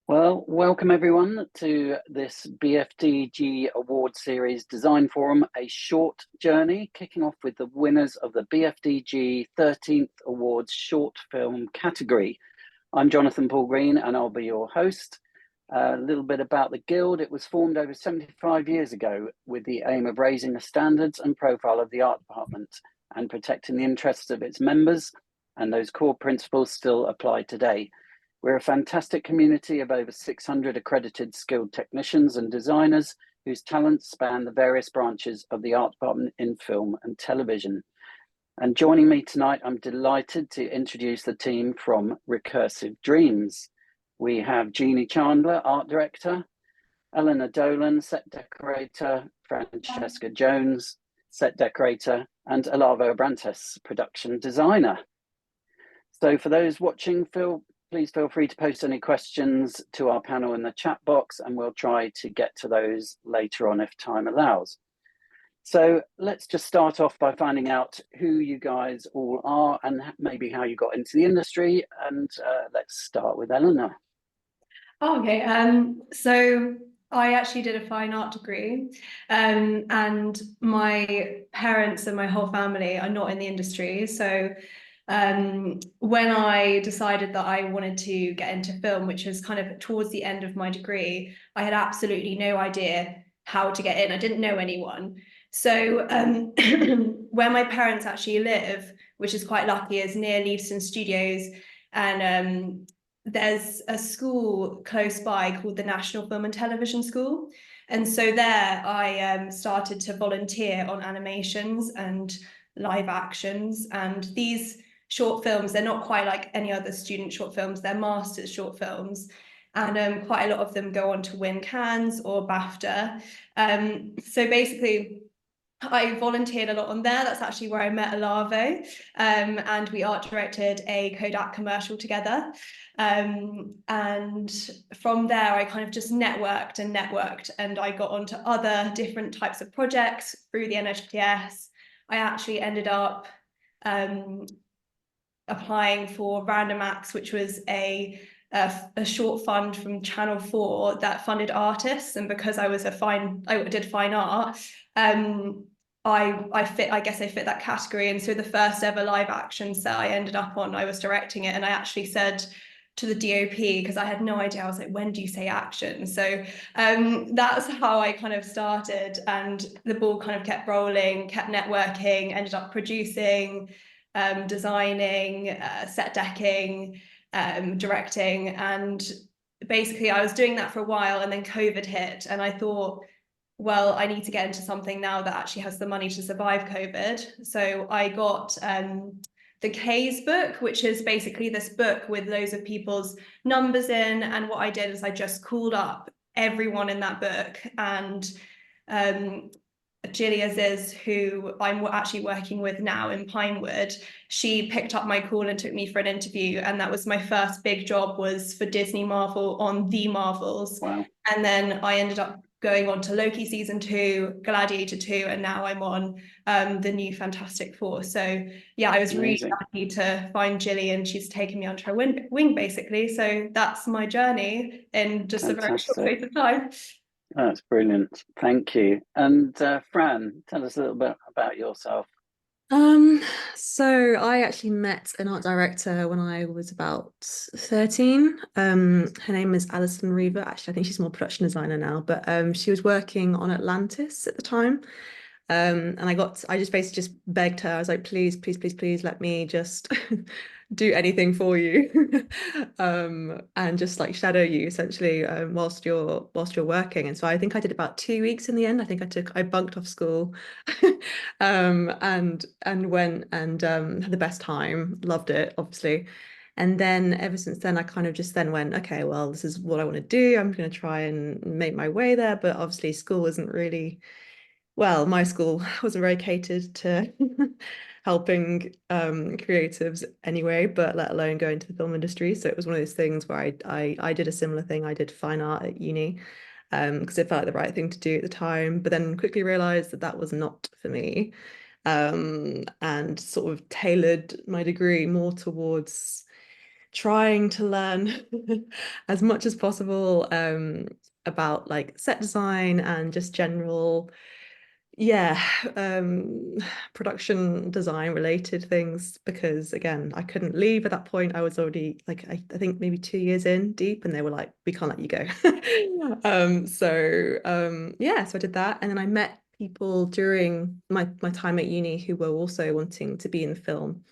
Well, welcome everyone to this BFDG Award Series Design Forum, a short journey kicking off with the winners of the BFDG 13th Awards Short Film category. I'm Jonathan Paul Green and I'll be your host. A little bit about the Guild. It was formed over 75 years ago with the aim of raising the standards and profile of the art department and protecting the interests of its members, and those core principles still apply today. We're a fantastic community of over 600 accredited skilled technicians and designers whose talents span the various branches of the art department in film and television. And joining me tonight, I'm delighted to introduce the team from Recursive Dreams. We have Jeannie Chandler, art director, Eleanor Dolan, set decorator, Francesca Jones, set decorator, and Olavo Abrantes, production designer. So for those watching, please feel free to post any questions to our panel in the chat box, and we'll try to get to those later on if time allows. So let's just start off by finding out who you guys all are and maybe how you got into the industry. And let's start with Eleanor. Okay, so I actually did a fine art degree, and my parents and my whole family are not in the industry. So when I decided that I wanted to get into film, which was kind of towards the end of my degree, I had absolutely no idea how to get in. I didn't know anyone. So where my parents actually live, which is quite lucky, is near Leavesden Studios, and there's a school close by called the National Film and Television School. And so there I started to volunteer on animations and live actions. And these short films, they're not quite like any other student short films, they're masters short films. And quite a lot of them go on to win Cannes or BAFTA. So basically, I volunteered a lot on there. That's actually where I met Olavo, and we art directed a Kodak commercial together. And from there, I kind of just networked, and I got onto other different types of projects through the NHTS. I actually ended up applying for Random Acts, which was a short fund from Channel 4 that funded artists, and because I did fine art, I guess I fit that category. And so the first ever live action set I ended up on, I was directing it, and I actually said to the DOP, because I had no idea, I was like, when do you say action? So that's how I kind of started, and the ball kind of kept rolling, kept networking, ended up producing, designing, set decking, directing. And basically I was doing that for a while, and then COVID hit, and I thought, well, I need to get into something now that actually has the money to survive COVID. So I got the K's book, which is basically this book with loads of people's numbers in. And what I did is I just called up everyone in that book. And Jeannie, who I'm actually working with now in Pinewood, she picked up my call and took me for an interview. And that was my first big job, was for Disney Marvel on The Marvels. Wow. And then I ended up going on to Loki season 2, Gladiator 2, and now I'm on the new Fantastic Four. So yeah, I was Amazing. really lucky to find Jilly, and she's taken me under her wing basically. So that's my journey in just Fantastic. a very short space of time. That's brilliant. Thank you. And Fran, tell us a little bit about yourself. So I actually met an art director when I was about 13. Her name is Alison Reaver. Actually, I think she's more production designer now, but she was working on Atlantis at the time. And I just basically just begged her. I was like, please, please, please, please let me just do anything for you. And just like shadow you essentially whilst you're working. And so I think I did about 2 weeks in the end. I think I bunked off school and went and had the best time, loved it, obviously. And then ever since then, I kind of just then went, okay, well, this is what I want to do. I'm going to try and make my way there. But obviously school isn't really, well, my school wasn't very catered to helping creatives anyway, but let alone go into the film industry. So it was one of those things where I did a similar thing. I did fine art at uni because it felt like the right thing to do at the time, but then quickly realized that that was not for me, and sort of tailored my degree more towards trying to learn as much as possible about like set design and just general, yeah, production design related things, because again, I couldn't leave at that point. I was already like, I think maybe 2 years in deep, and they were like, we can't let you go. Yeah, so I did that, and then I met people during my time at uni who were also wanting to be in film.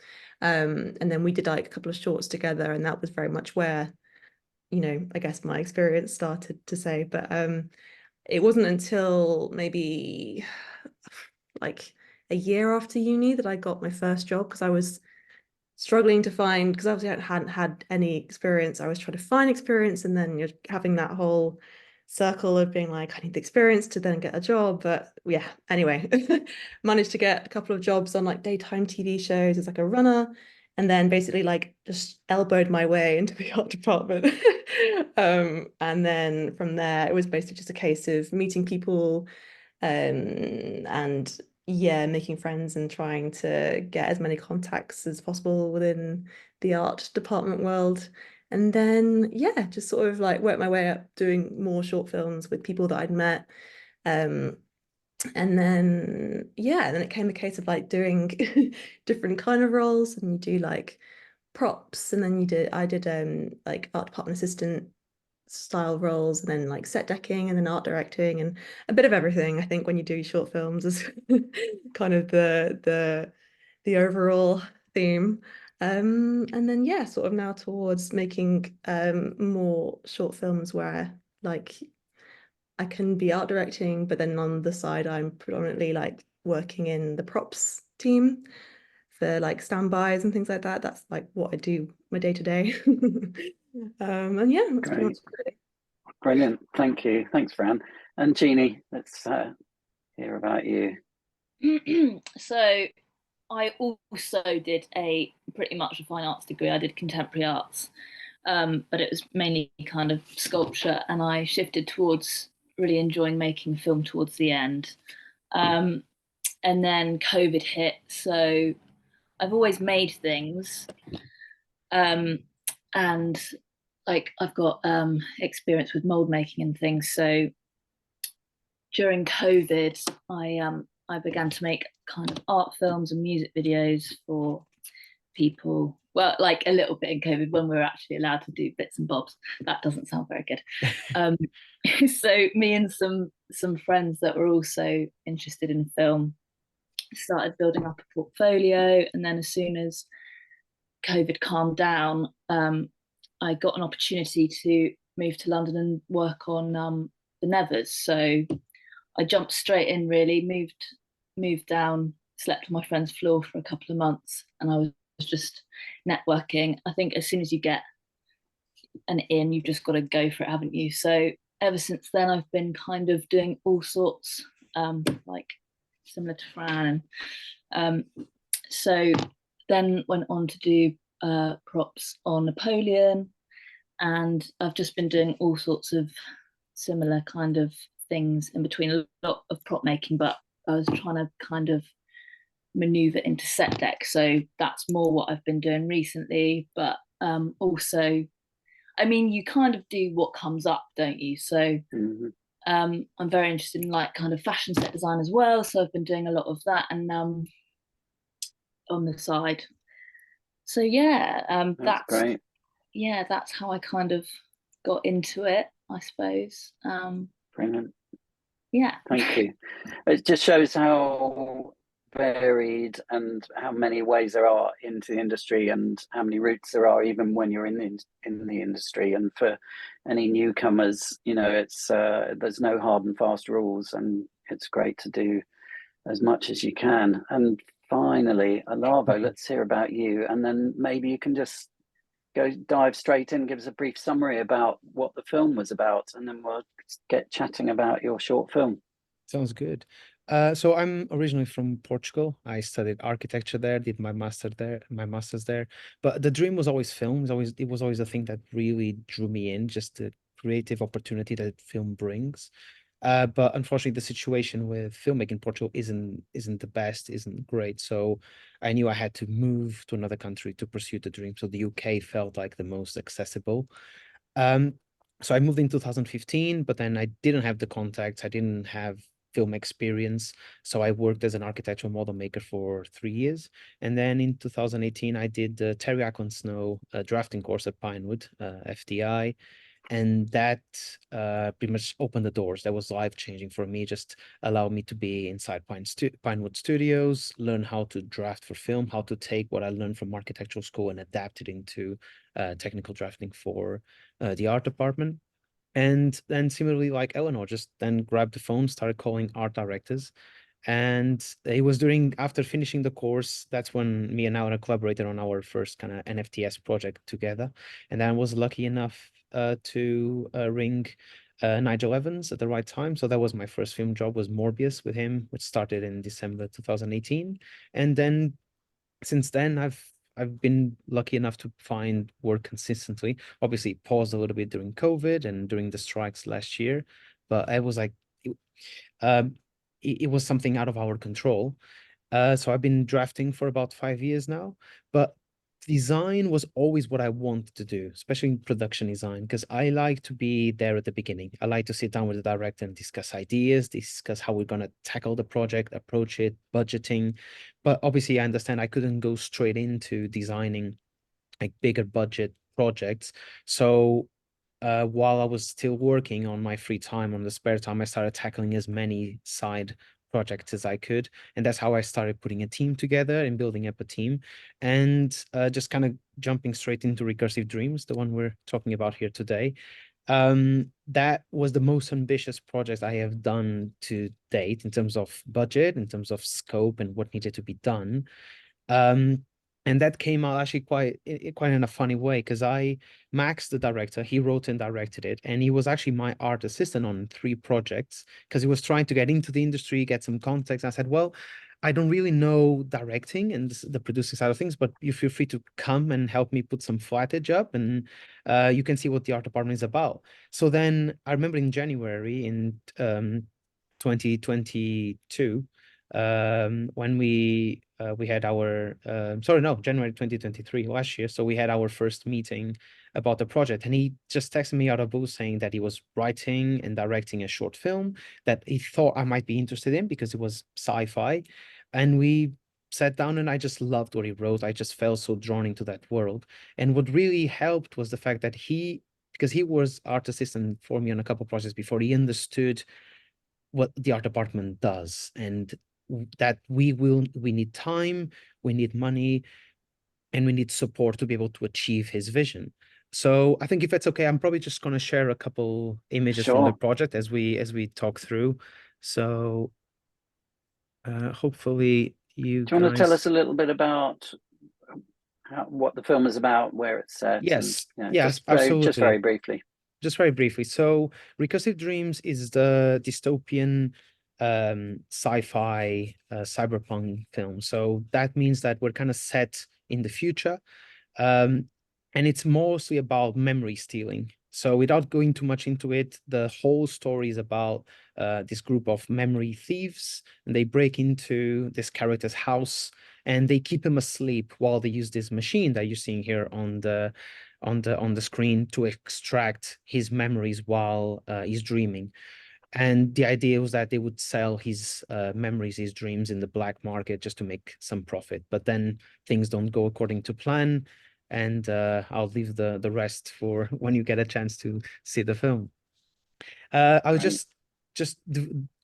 And then we did like a couple of shorts together, and that was very much where, you know, I guess my experience started to say. But it wasn't until maybe like a year after uni that I got my first job, because I was struggling to find, because obviously I hadn't had any experience. I was trying to find experience, and then you're having that whole circle of being like, I need the experience to then get a job. But yeah, anyway, managed to get a couple of jobs on like daytime TV shows as like a runner, and then basically like just elbowed my way into the art department. And then from there, it was basically just a case of meeting people, and yeah, making friends and trying to get as many contacts as possible within the art department world. And then, yeah, just sort of like worked my way up doing more short films with people that I'd met. And then, yeah, then it came a case of like doing different kind of roles, and you do like props, and then I did like art department assistant style roles, and then like set decking, and then art directing, and a bit of everything. I think when you do short films is kind of the overall theme. And then yeah, sort of now towards making more short films where like I can be art directing, but then on the side I'm predominantly like working in the props team for like standbys and things like that. That's like what I do my day to day. And yeah, that's pretty much Great. Brilliant. Thank you. Thanks, Fran. And Jeannie, let's hear about you. So I also did pretty much a fine arts degree. I did contemporary arts, but it was mainly kind of sculpture, and I shifted towards really enjoying making film towards the end. And then COVID hit, so I've always made things, and like I've got experience with mold making and things. So during COVID, I began to make kind of art films and music videos for people. Well, like a little bit in COVID when we were actually allowed to do bits and bobs. That doesn't sound very good. So me and some friends that were also interested in film started building up a portfolio, and then as soon as COVID calmed down, I got an opportunity to move to London and work on the Nevers. So I jumped straight in, really, moved down, slept on my friend's floor for a couple of months, and I was just networking. I think as soon as you get an in, you've just got to go for it, haven't you? So ever since then, I've been kind of doing all sorts, like similar to Fran. So then went on to do props on Napoleon, and I've just been doing all sorts of similar kind of things in between, a lot of prop making, but I was trying to kind of maneuver into set deck, so that's more what I've been doing recently. But also, I mean, you kind of do what comes up, don't you? So I'm very interested in like kind of fashion set design as well, so I've been doing a lot of that, and on the side. So yeah, that's great. Yeah, that's how I kind of got into it, I suppose. Brilliant. Yeah. Thank you. It just shows how varied and how many ways there are into the industry, and how many routes there are even when you're in the industry. And for any newcomers, you know, it's there's no hard and fast rules, and it's great to do as much as you can. And finally, Olavo, let's hear about you, and then maybe you can just dive straight in, give us a brief summary about what the film was about, and then we'll get chatting about your short film. Sounds good. So I'm originally from Portugal. I studied architecture there, did my master's there. But the dream was always film. It was always a thing that really drew me in, just the creative opportunity that film brings. But unfortunately, the situation with filmmaking in Portugal isn't the best, isn't great. So I knew I had to move to another country to pursue the dream. So the UK felt like the most accessible. Um, so I moved in 2015, but then I didn't have the contacts. I didn't have film experience. So I worked as an architectural model maker for 3 years. And then in 2018, I did the Teriyaki on Snow drafting course at Pinewood, FDI. And that pretty much opened the doors. That was life-changing for me, just allowed me to be inside Pinewood Studios, learn how to draft for film, how to take what I learned from architectural school and adapt it into technical drafting for the art department. And then similarly, like Eleanor, just then grabbed the phone, started calling art directors. And it was after finishing the course, that's when me and Eleanor collaborated on our first kind of NFTS project together. And then I was lucky enough to ring Nigel Evans at the right time. So that was my first film job, was Morbius with him, which started in December 2018. And then since then, I've been lucky enough to find work consistently. Obviously, paused a little bit during COVID and during the strikes last year, but I was like, um, it was something out of our control. So I've been drafting for about 5 years now, but design was always what I wanted to do, especially in production design, because I like to be there at the beginning. I like to sit down with the director and discuss ideas, discuss how we're going to tackle the project, approach it, budgeting. But obviously, I understand I couldn't go straight into designing like bigger budget projects. So while I was still working on my free time, on the spare time, I started tackling as many side projects as I could. And that's how I started putting a team together and building up a team. And just kind of jumping straight into Recursive Dreams, the one we're talking about here today. That was the most ambitious project I have done to date in terms of budget, in terms of scope and what needed to be done. And that came out actually quite in a funny way, because Max, the director, he wrote and directed it, and he was actually my art assistant on 3 projects because he was trying to get into the industry, get some context. I said, well, I don't really know directing and the producing side of things, but you feel free to come and help me put some footage up, and you can see what the art department is about. So then I remember in January in 2022, when we had our January 2023, last year. So we had our first meeting about the project, and he just texted me out of blue saying that he was writing and directing a short film that he thought I might be interested in because it was sci-fi. And we sat down and I just loved what he wrote. I just felt so drawn into that world. And what really helped was the fact that because he was art assistant for me on a couple of projects before, he understood what the art department does, and that we need time, we need money, and we need support to be able to achieve his vision. So I think if it's okay, I'm probably just going to share a couple images from the Sure. project as we talk through. So hopefully you Do you want to tell us guys. a little bit about what the film is about, where it's set? Yes, And yes, just very absolutely. briefly. Just very briefly. So Recursive Dreams is the dystopian sci-fi cyberpunk film. So that means that we're kind of set in the future. And it's mostly about memory stealing. So without going too much into it, the whole story is about this group of memory thieves, and they break into this character's house and they keep him asleep while they use this machine that you're seeing here on the screen to extract his memories while he's dreaming. And the idea was that they would sell his memories, his dreams in the black market just to make some profit. But then things don't go according to plan. And I'll leave the rest for when you get a chance to see the film. I was Right. just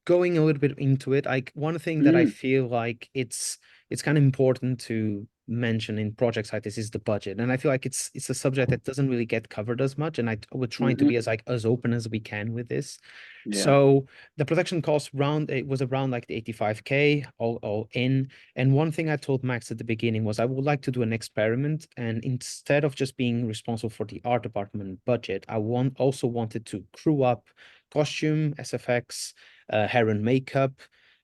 going a little bit into it. Like one thing that I feel like it's kind of important to mention in projects like this is the budget, and I feel like it's a subject that doesn't really get covered as much. And we're trying to be as open as we can with this. Yeah. So the production cost was around like the 85K all in. And one thing I told Max at the beginning was I would like to do an experiment, and instead of just being responsible for the art department budget, I also wanted to crew up costume, SFX, hair and makeup,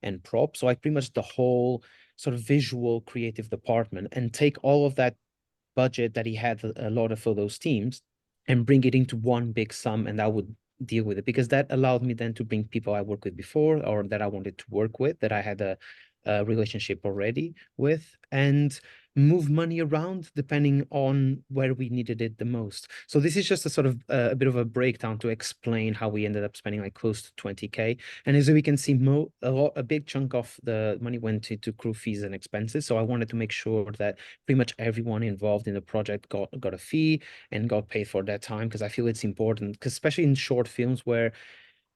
and props. So like pretty much the whole sort of visual creative department, and take all of that budget that he had a lot of for those teams and bring it into one big sum, and that would deal with it, because that allowed me then to bring people I worked with before or that I wanted to work with, that I had a relationship already with, and move money around depending on where we needed it the most. So this is just a sort of a bit of a breakdown to explain how we ended up spending like close to 20K. And as we can see, a big chunk of the money went into crew fees and expenses. So I wanted to make sure that pretty much everyone involved in the project got a fee and got paid for their time, because I feel it's important, because especially in short films where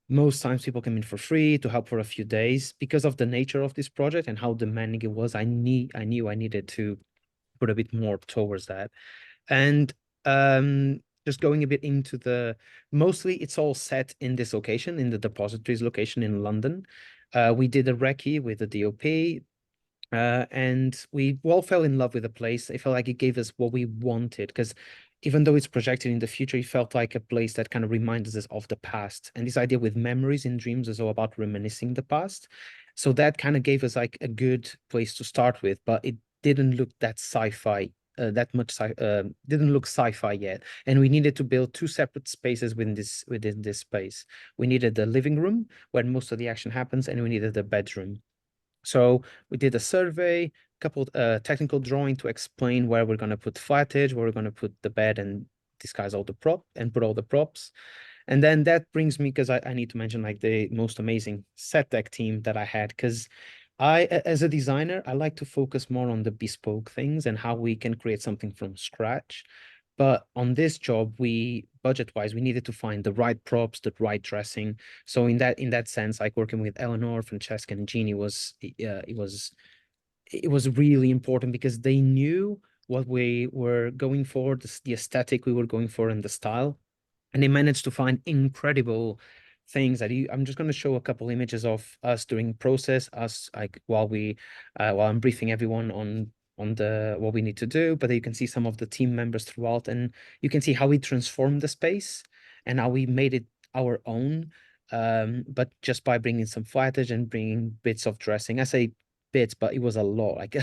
most times people come in for free to help for a few days, because of the nature of this project and how demanding it was, I knew I needed to put a bit more towards that. And just going a bit into mostly it's all set in this location, in the depositories location in London. We did a recce with the DOP, and we all fell in love with the place. It felt like it gave us what we wanted, because even though it's projected in the future, it felt like a place that kind of reminds us of the past. And this idea with memories in dreams is all about reminiscing the past. So that kind of gave us like a good place to start with, but it didn't look that sci-fi, didn't look sci-fi yet. And we needed to build two separate spaces within this space. We needed the living room where most of the action happens, and we needed the bedroom. So we did a survey, couple technical drawing to explain where we're going to put footage, where we're going to put the bed and disguise all the put all the props. And then that brings me, because I need to mention like the most amazing set deck team that I had, because as a designer, I like to focus more on the bespoke things and how we can create something from scratch. But on this job, budget-wise, we needed to find the right props, the right dressing. So in that sense, like working with Eleanor, Francesca, and Jeannie it was really important, because they knew what we were going for, the aesthetic we were going for, and the style. And they managed to find incredible things that I'm just going to show a couple images of us during process, us like while I'm briefing everyone on what we need to do, but you can see some of the team members throughout, and you can see how we transformed the space and how we made it our own, but just by bringing some footage and bringing bits of dressing. I say bits, but it was a lot. Like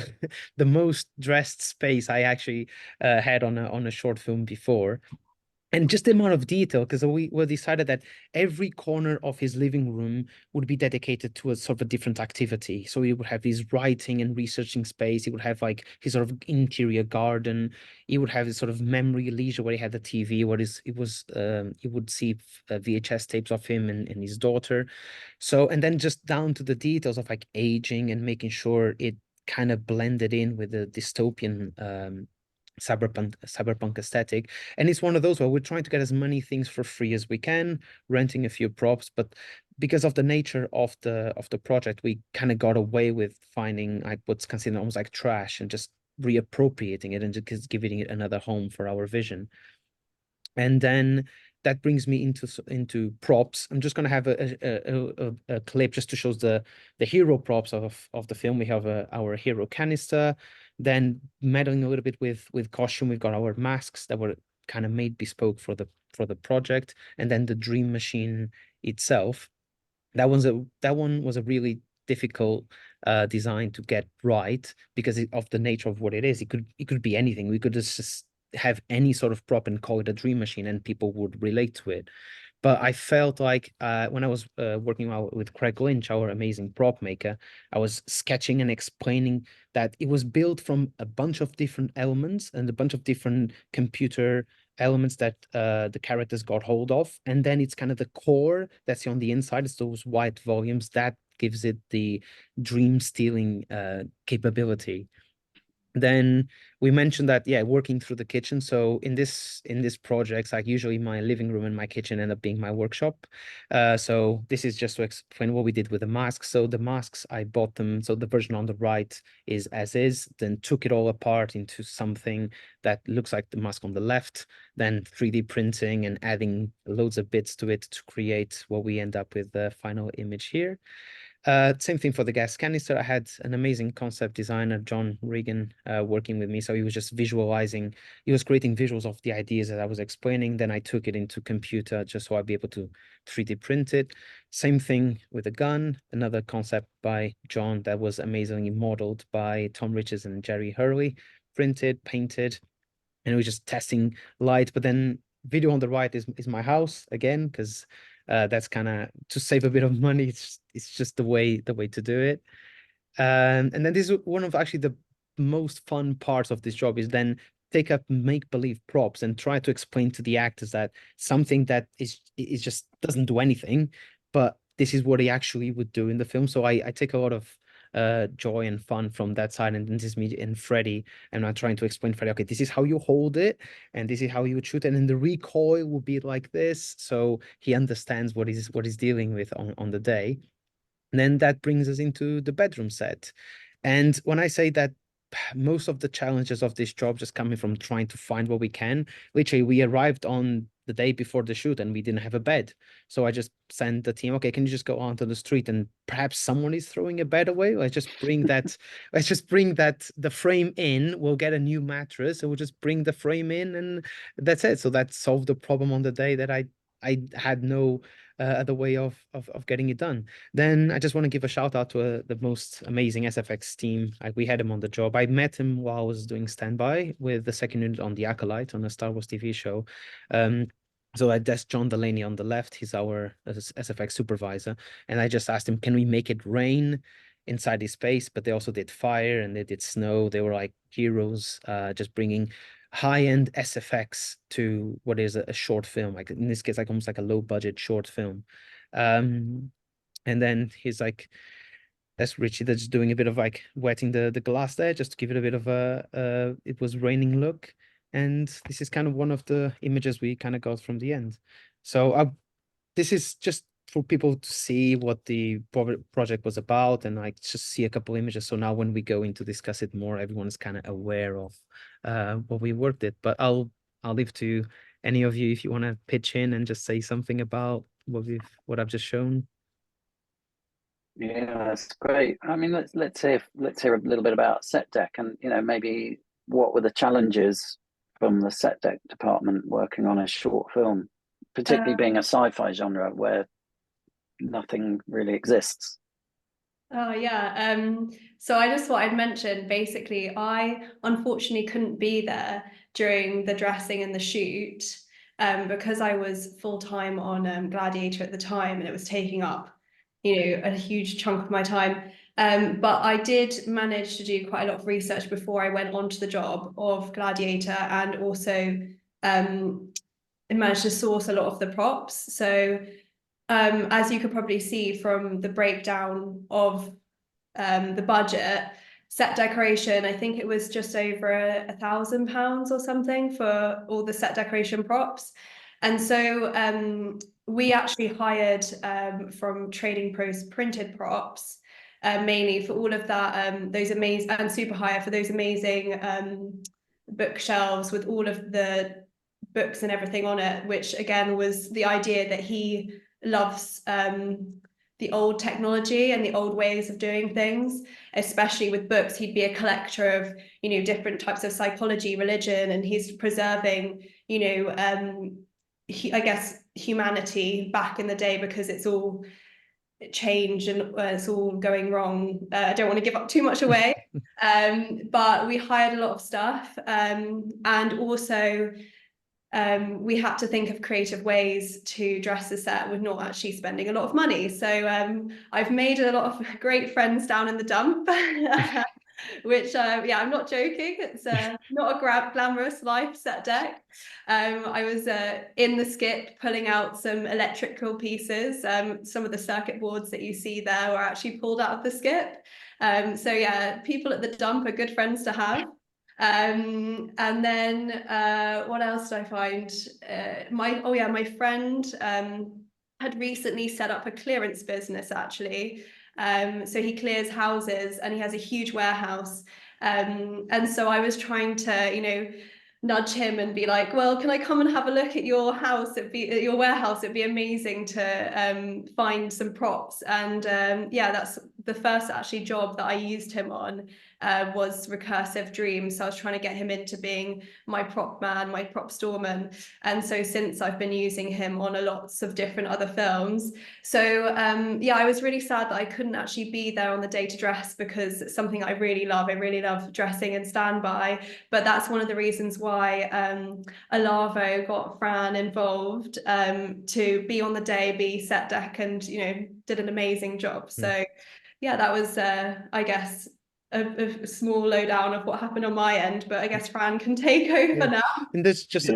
the most dressed space I actually had on a short film before. And just the amount of detail, because we decided that every corner of his living room would be dedicated to a sort of a different activity. So he would have his writing and researching space. He would have like his sort of interior garden. He would have his sort of memory leisure where he had the TV, where he would see VHS tapes of him and his daughter. So, and then just down to the details of like aging and making sure it kind of blended in with the dystopian cyberpunk aesthetic. And it's one of those where we're trying to get as many things for free as we can, renting a few props, but because of the nature of the project, we kind of got away with finding like what's considered almost like trash and just reappropriating it and just giving it another home for our vision. And then that brings me into props. I'm just going to have a clip just to show the hero props of the film. We have our hero canister, then meddling a little bit with costume. We've got our masks that were kind of made bespoke for the project, and then the dream machine itself. That one was a really difficult design to get right, because of the nature of what it is. It could be anything. We could just have any sort of prop and call it a dream machine, and people would relate to it. But I felt like when I was working with Craig Lynch, our amazing prop maker, I was sketching and explaining that it was built from a bunch of different elements and a bunch of different computer elements that the characters got hold of. And then it's kind of the core that's on the inside. It's those white volumes that gives it the dream stealing capability. Then we mentioned that, yeah, working through the kitchen. So in this project, like usually my living room and my kitchen end up being my workshop. So this is just to explain what we did with the masks. So the masks, I bought them. So the version on the right is as is, then took it all apart into something that looks like the mask on the left, then 3D printing and adding loads of bits to it to create what we end up with the final image here. Same thing for the gas canister. I had an amazing concept designer, John Regan, working with me. So he was just visualizing, he was creating visuals of the ideas that I was explaining. Then I took it into computer just so I'd be able to 3D print it. Same thing with the gun, another concept by John that was amazingly modeled by Tom Richards and Jerry Hurley, printed, painted, and it was just testing light. But then video on the right is my house again, because that's kind of to save a bit of money. It's just the way to do it. And then this is one of actually the most fun parts of this job, is then take up make-believe props and try to explain to the actors that something that is just doesn't do anything, but this is what he actually would do in the film. So I take a lot of joy and fun from that side. And this is me and Freddie, and I'm trying to explain Freddie, okay, this is how you hold it, and this is how you would shoot it, and then the recoil will be like this, so he understands what he's dealing with on the day. And then that brings us into the bedroom set. And when I say that most of the challenges of this job just coming from trying to find what we can, literally we arrived on the day before the shoot and we didn't have a bed. So I just sent the team, okay, can you just go onto the street and perhaps someone is throwing a bed away? Let's just bring that, the frame in, we'll get a new mattress, and we'll just bring the frame in, and that's it. So that solved the problem on the day that I had no other way of getting it done. Then I just want to give a shout out to the most amazing SFX team. We had him on the job. I met him while I was doing standby with the second unit on The Acolyte, on a Star Wars TV show. So that's John Delaney on the left. He's our SFX supervisor. And I just asked him, can we make it rain inside this space? But they also did fire and they did snow. They were like heroes, just bringing high-end SFX to what is a short film, like in this case, like almost like a low-budget short film. And then he's like, that's Richie that's doing a bit of like wetting the glass there, just to give it a bit of a it was raining look. And this is kind of one of the images we kind of got from the end. So this is just for people to see what the project was about, and like just see a couple images. So now when we go in to discuss it more, everyone's kind of aware of what we worked at. But I'll leave to any of you if you want to pitch in and just say something about what I've just shown. Yeah, that's great. I mean, let's hear a little bit about set deck, and maybe what were the challenges from the set deck department working on a short film, particularly being a sci-fi genre where nothing really exists. Oh yeah. So I just thought I'd mention, basically, I unfortunately couldn't be there during the dressing and the shoot because I was full-time on Gladiator at the time, and it was taking up, a huge chunk of my time. But I did manage to do quite a lot of research before I went onto the job of Gladiator, and also managed to source a lot of the props. So as you could probably see from the breakdown of the budget, set decoration, I think it was just over £1,000 or something for all the set decoration props. And so we actually hired from Trading Post printed props, mainly for all of that, those amazing, and super hire for those amazing bookshelves with all of the books and everything on it, which again was the idea that he loves the old technology and the old ways of doing things, especially with books. He'd be a collector of, different types of psychology, religion, and he's preserving, I guess, humanity back in the day, because it's all changed and it's all going wrong. I don't want to give up too much away, but we hired a lot of stuff, and also we had to think of creative ways to dress the set with not actually spending a lot of money. So I've made a lot of great friends down in the dump, which I'm not joking, it's not a glamorous life set deck. I was in the skip pulling out some electrical pieces. Some of the circuit boards that you see there were actually pulled out of the skip. So yeah, people at the dump are good friends to have. And then what else did I find? My friend had recently set up a clearance business, actually. So he clears houses and he has a huge warehouse. And so I was trying to, nudge him and be like, well, can I come and have a look at your house? At your warehouse. It'd be amazing to find some props. And that's the first actually job that I used him on was Recursive Dreams. So I was trying to get him into being my prop man, my prop storeman. And so since I've been using him on lots of different other films. So yeah, I was really sad that I couldn't actually be there on the day to dress, because it's something I really love. I really love dressing and standby. But that's one of the reasons why Olavo got Fran involved to be on the day, be set deck, and did an amazing job. So yeah, that was I guess a small lowdown of what happened on my end, but I guess Fran can take over now. And there's just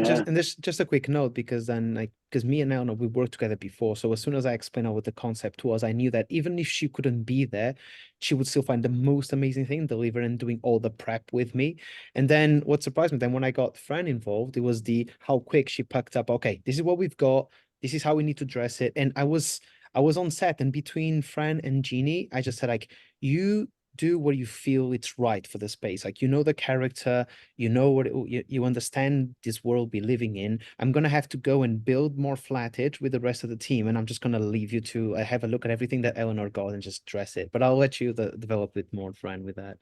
a quick note, because then because me and Eleanor, we worked together before, so as soon as I explained out what the concept was, I knew that even if she couldn't be there, she would still find the most amazing thing, delivering and doing all the prep with me. And then what surprised me then when I got Fran involved, it was how quick she packed up. Okay, this is what we've got. This is how we need to dress it. And I was on set, and between Fran and Jeannie, I just said, like, you do what you feel it's right for the space. Like, the character, what you understand this world be living in. I'm gonna have to go and build more flattage with the rest of the team, and I'm just gonna leave you to have a look at everything that Eleanor got and just dress it. But I'll let you develop it more, Fran, with that.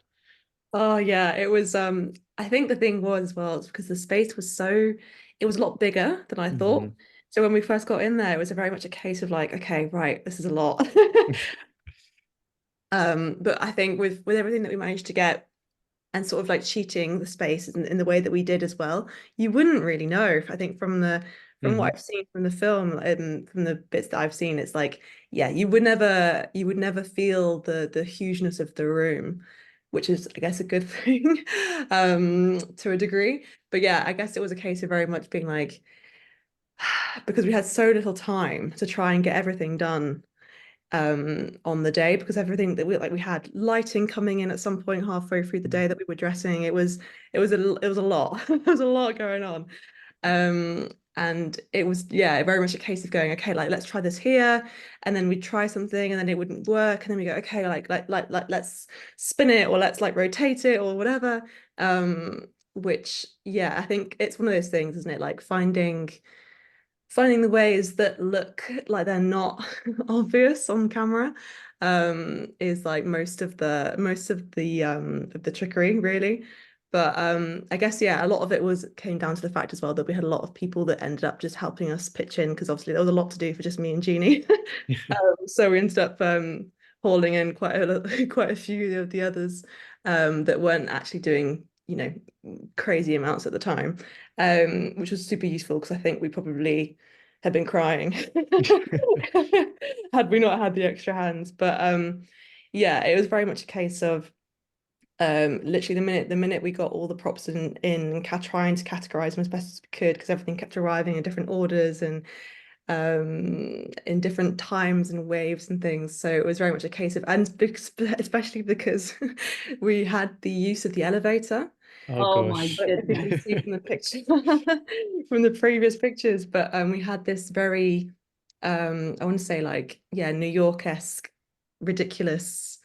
Oh yeah, it was I think the thing was, well, it's because the space was it was a lot bigger than I thought. So when we first got in there, it was very much a case of like, okay, right, this is a lot. But I think with everything that we managed to get, and sort of like cheating the space in the way that we did as well, you wouldn't really know. I think from what I've seen from the film and from the bits that I've seen, it's like, yeah, you would never feel the hugeness of the room, which is, I guess, a good thing to a degree. But yeah, I guess it was a case of very much being like, because we had so little time to try and get everything done on the day, because everything that we had lighting coming in at some point halfway through the day that we were dressing. It was a lot. There was a lot going on. And it was, yeah, very much a case of going, okay, like, let's try this here, and then we'd try something and then it wouldn't work, and then we go, okay, like let's spin it, or let's like rotate it or whatever. Which, yeah, I think it's one of those things, isn't it? Like finding the ways that look like they're not obvious on camera is like most of the trickery, really. But I guess, yeah, a lot of it came down to the fact as well that we had a lot of people that ended up just helping us pitch in, because obviously there was a lot to do for just me and Jeannie. So we ended up hauling in quite a few of the others that weren't actually doing crazy amounts at the time, which was super useful, because I think we probably had been crying had we not had the extra hands. But yeah, it was very much a case of literally the minute we got all the props in trying to categorize them as best as we could, because everything kept arriving in different orders and in different times and waves and things. So it was very much a case of, and especially because we had the use of the elevator. Oh my I think goodness. you see from the picture from the previous pictures, but we had this very I want to say, like, yeah, New York-esque ridiculous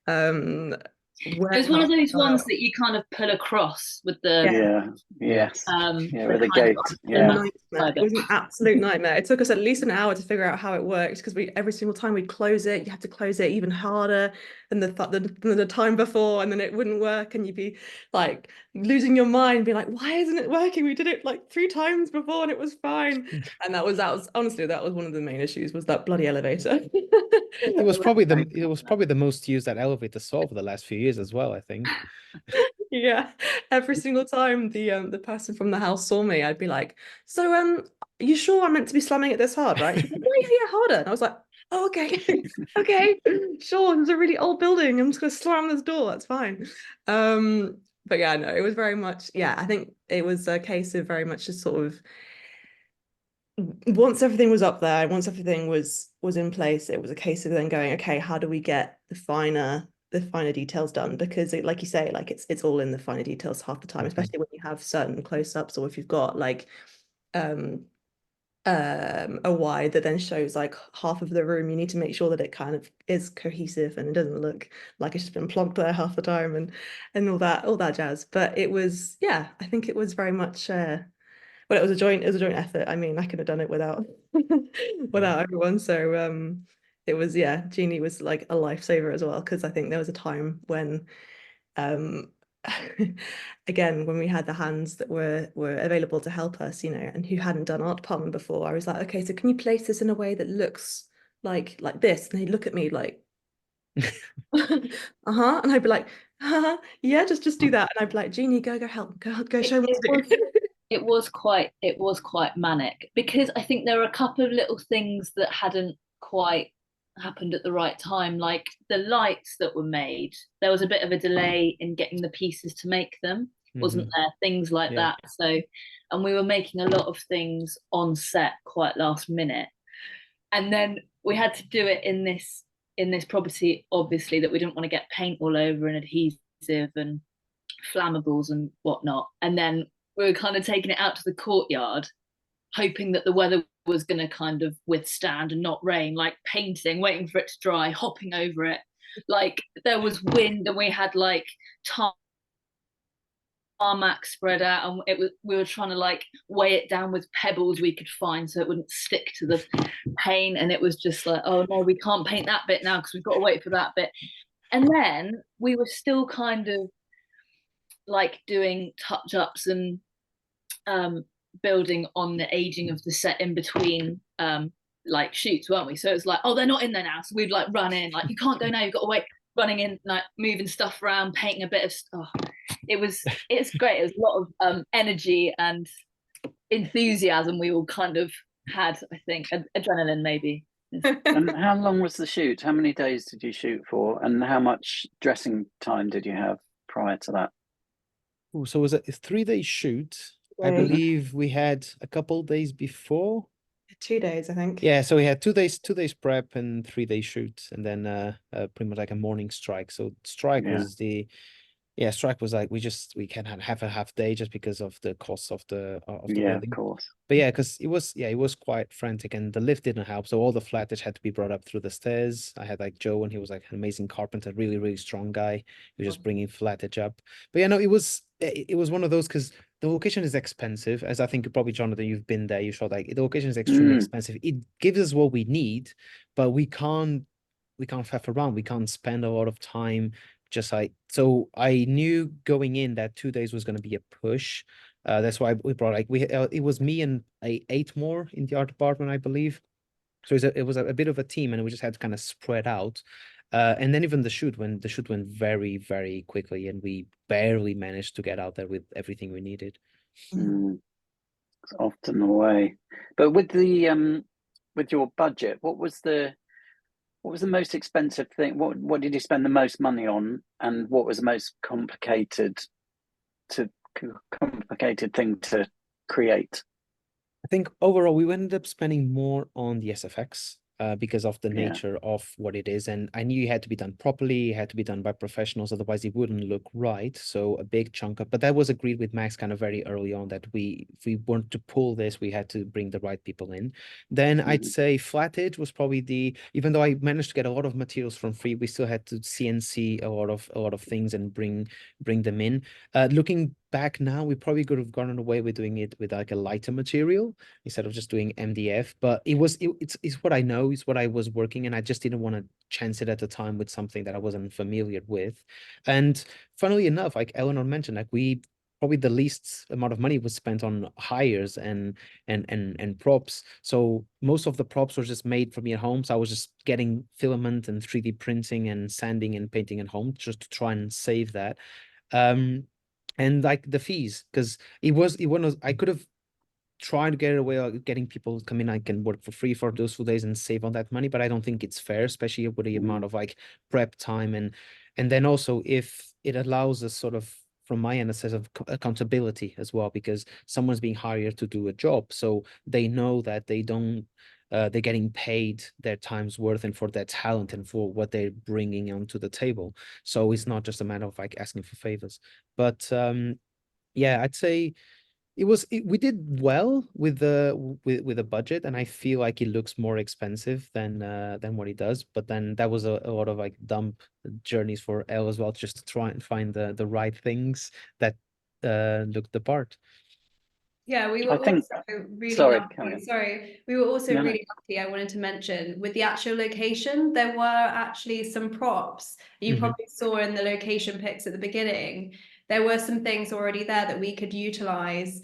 It's one of those ones that you kind of pull across with the with the gate. It was an absolute nightmare. It took us at least an hour to figure out how it worked, because every single time we'd close it, you had to close it even harder than the time before, and then it wouldn't work, and you'd be like losing your mind, be like, why isn't it working? We did it like 3 times before and it was fine. And that was honestly, that was one of the main issues, was that bloody elevator. It was probably the most used that elevator saw for the last few years as well, I think. Yeah, every single time the person from the house saw me, I'd be like, so are you sure I'm meant to be slamming it this hard, right? She's like, oh, yeah, harder. And I was like, oh, okay, okay, sure, it's a really old building, I'm just gonna slam this door, that's fine. But yeah, no, it was very much, yeah, I think it was a case of very much just sort of, once everything was up there, once everything was in place, it was a case of then going, okay, how do we get the finer details done? Because like you say, like it's all in the finer details half the time, especially when you have certain close-ups, or if you've got like a wide that then shows like half of the room, you need to make sure that it kind of is cohesive and it doesn't look like it's just been plonked there half the time and all that jazz. But it was, yeah, I think it was very much well, it was a joint effort. I mean, I could have done it without everyone. So it was, yeah, Jeannie was like a lifesaver as well, because I think there was a time when um again, when we had the hands that were available to help us, you know, and who hadn't done art department before, I was like, okay, so can you place this in a way that looks like this? And they'd look at me like, uh-huh, and I'd be like, yeah, just do that. And I'd be like, Jeannie, go help, go show me what to do. It was quite manic, because I think there were a couple of little things that hadn't quite happened at the right time, like the lights that were made. There was a bit of a delay in getting the pieces to make them, wasn't there? Things like Yeah. that. So, and we were making a lot of things on set quite last minute, and then we had to do it in this property, obviously, that we didn't want to get paint all over and adhesive and flammables and whatnot. And then we were kind of taking it out to the courtyard, hoping that the weather was going to kind of withstand and not rain, like painting, waiting for it to dry, hopping over it. Like there was wind and we had like tarmac spread out, and we were trying to like weigh it down with pebbles we could find so it wouldn't stick to the paint. And it was just like, oh no, we can't paint that bit now because we've got to wait for that bit. And then we were still kind of like doing touch-ups and building on the aging of the set in between like shoots, weren't we? So it's like, oh, they're not in there now, so we'd like run in, like, you can't go now, you've got to wait, running in, like moving stuff around, painting a bit of it's great. It was a lot of energy and enthusiasm we all kind of had, I think, adrenaline maybe. And how long was the shoot? How many days did you shoot for, and how much dressing time did you have prior to that? Ooh, so it was a 3-day shoot. I Right. believe we had a couple days before. 2 days, I think. Yeah, so we had 2 days prep and 3-day shoot, and then pretty much like a morning strike. So strike was strike was like we can't have a half day just because of the cost of the building. Of course. But yeah, because it was quite frantic, and the lift didn't help. So all the flattage had to be brought up through the stairs. I had like Joe, and he was like an amazing carpenter, really, really strong guy. He was just bringing flattage up. But yeah, no, it was one of those, because the location is expensive, as I think probably, Jonathan, you've been there. You showed like the location is extremely expensive. It gives us what we need, but we can't faff around. We can't spend a lot of time just like, so I knew going in that 2 days was going to be a push. That's why we brought like it was me and 8 more in the art department, I believe. So it was a bit of a team, and we just had to kind of spread out. And then even the shoot went very, very quickly, and we barely managed to get out there with everything we needed. It's often the way. But with the with your budget, what was the most expensive thing? What did you spend the most money on, and what was the most complicated thing to create? I think overall we ended up spending more on the SFX because of the nature of what it is. And I knew it had to be done properly, it had to be done by professionals, otherwise it wouldn't look right. So a big chunk of, but that was agreed with Max kind of very early on, that if we wanted to pull this, we had to bring the right people in. Then I'd say flattage was probably even though I managed to get a lot of materials from free, we still had to CNC a lot of things and bring them in. Looking back now, we probably could have gotten away with doing it with like a lighter material instead of just doing MDF, but it's what I know, it's what I was working, and I just didn't want to chance it at the time with something that I wasn't familiar with. And funnily enough, like Eleanor mentioned, like we probably the least amount of money was spent on hires and props. So most of the props were just made for me at home. So I was just getting filament and 3D printing and sanding and painting at home just to try and save that. And like the fees, because I could have tried to get away with getting people to come in. I can work for free for those 2 days and save on that money, but I don't think it's fair, especially with the amount of like prep time and then also if it allows us sort of, from my end, a sense of accountability as well, because someone's being hired to do a job, so they know that they're getting paid their time's worth and for their talent and for what they're bringing onto the table. So it's not just a matter of like asking for favors. But yeah, I'd say we did well with the budget, and I feel like it looks more expensive than what it does. But then that was a lot of like dump journeys for Elle as well, just to try and find the right things that looked the part. Yeah, we were I think, also really sorry, lucky. carry on. Sorry, we were also No, no. really lucky. I wanted to mention with the actual location, there were actually some props you probably saw in the location pics at the beginning. There were some things already there that we could utilize.